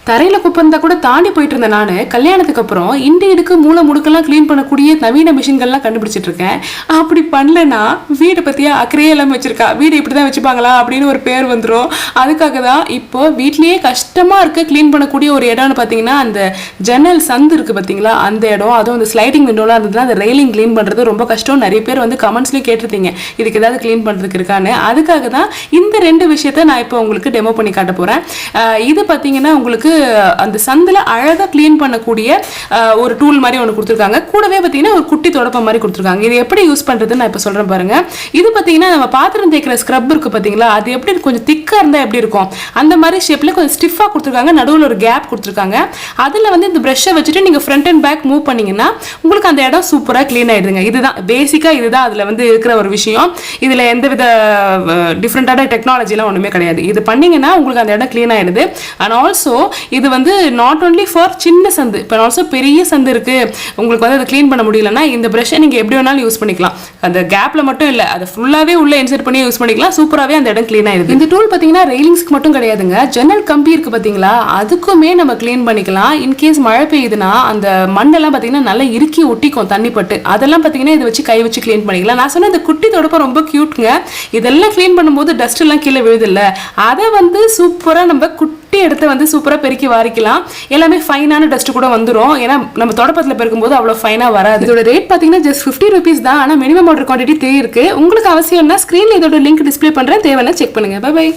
தரையில குப்பை இருந்தா கூட தாண்டி போயிட்டு இருந்தேன். நான் கல்யாணத்துக்கு அப்புறம் இடுக்கு மூளை முடுக்கெல்லாம் கிளீன் பண்ணக்கூடிய நவீன மிஷின்கள்லாம் கண்டுபிடிச்சிட்டு இருக்கேன். அப்படி பண்ணலன்னா வீடை பத்தியா அக்கறையே எல்லாமே வச்சிருக்கா, வீடு இப்படிதான் வச்சுப்பாங்களா அப்படின்னு ஒரு பேர் வந்துடும். அதுக்காக தான் இப்போ வீட்லயே கஷ்டமா இருக்க கிளீன் பண்ணக்கூடிய ஒரு இடம்னு பார்த்தீங்கன்னா அந்த ஜன்னல் சந்து இருக்கு பார்த்தீங்களா, அந்த இடம். அதுவும் அந்த ஸ்லைடிங் விண்டோலாம் இருந்ததுன்னா அந்த ரெயிலிங் கிளீன் பண்றது ரொம்ப கஷ்டம். நிறைய பேர் வந்து கமெண்ட்ஸ்லயும் கேட்டிருந்தீங்க இதுக்கு ஏதாவது கிளீன் பண்றதுக்கு இருக்கான்னு. அதுக்காக தான் இந்த ரெண்டு விஷயத்த நான் இப்போ உங்களுக்கு டெமோ பண்ணி காட்ட போறேன். இது பார்த்தீங்கன்னா உங்களுக்கு அந்த சந்தில அழகா கிளீன் பண்ணக்கூடிய ஒரு டூல் மாதிரி ஒன்று கொடுத்துருக்காங்க. கூடவே பார்த்தீங்கன்னா ஒரு குட்டி தொடப்பம் மாதிரி கொடுத்துருக்காங்க. இது எப்படி யூஸ் பண்றதுன்னு நான் இப்போ சொல்றேன் பாருங்க. இது பார்த்தீங்கன்னா நம்ம பாத்திரம் தேய்க்கிற ஸ்க்ரப் இருக்கு பார்த்தீங்களா, அது எப்படி கொஞ்சம் திக்கா இருந்தா எப்படி இருக்கும் அந்த மாதிரி ஷேப்ல கொஞ்சம் ஸ்டிஃபா கொடுத்துருக்காங்க. நடுவில் ஒரு கேப் கொடுத்துருக்காங்க. அதுல வந்து இந்த பிரஷை வச்சுட்டு நீங்க ஃப்ரண்ட் அண்ட் பேக் மூவ் பண்ணீங்கன்னா உங்களுக்கு அந்த இடம் சூப்பரா கிளீன் ஆயிடுதுங்க. இதுதான் பேசிக்கா, இதுதான் அதுல வந்து இருக்கிற ஒரு விஷயம். இதுல எந்தவித டிஃப்ரெண்டான டெக்னாலஜிலாம் ஒண்ணுமே கிடையாது. இது பண்ணீங்கன்னா உங்களுக்கு அந்த இடம் கிளீன் ஆயிடுது. அண்ட் ஆல்சோ இது வந்து நாட் ஒன்லி ஃபார் சின்ன சந்து, இப்போ ஆல்சோ பெரிய சந்து இருக்கு, உங்களுக்கு வந்து அதை கிளீன் பண்ண முடியலன்னா இந்த பிரஷை நீங்க எப்படி வேணாலும் யூஸ் பண்ணிக்கலாம். அந்த கேப்ல மட்டும் இல்லை, அதை ஃபுல்லாவே உள்ள இன்சர்ட் பண்ணி யூஸ் பண்ணிக்கலாம். சூப்பராகவே அந்த இடம் கிளீன் ஆயிடுது. இந்த டூல் பார்த்தீங்கன்னா ரெயிலிங்ஸ்க்கு மட்டும் கிடையாதுங்க, ஜன்னல் கம்பி இருக்கு பார்த்தீங்களா, அதுக்குமே நம்ம கிளீன் பண்ணிக்கலாம். இன்கேஸ் மழை பெய்யுதுன்னா அந்த மண்ணெல்லாம் பார்த்தீங்கன்னா நல்லா இறுக்கி ஒட்டிக்கும் தண்ணி பட்டு, அதெல்லாம் பார்த்தீங்கன்னா இதை வச்சு கை வச்சு கிளீன் பண்ணிக்கலாம். நான் சொன்ன இந்த குட்டி தொடப்பம் ரொம்ப கியூட்ங்க. இதெல்லாம் கிளீன் பண்ணும்போது டஸ்ட் எல்லாம் கீழே விழுது இல்லை, அதை வந்து சூப்பராக நம்ம குட்டி எடுத்து வந்து சூப்பரா பெருக்கி வாரிக்கலாம். எல்லாமே ஃபைனான டஸ்ட் கூட வந்துடும். ஏன்னா நம்ம தொடப்பத்தில் பெருக்கும்போது அவ்வளோ ஃபைனா வராது. இதோட ரேட் பார்த்தீங்கன்னா ஜஸ்ட் 50 rupees தான். ஆனால் மினிமம் ஆர்டர் குவான்டிட்டி 3 இருக்கு. உங்களுக்கு அவசியம்னா ஸ்க்ரீன்ல இதோட லிங்க் டிஸ்பிளே பண்றேன், தேவைன்னா செக் பண்ணுங்க. Bye by.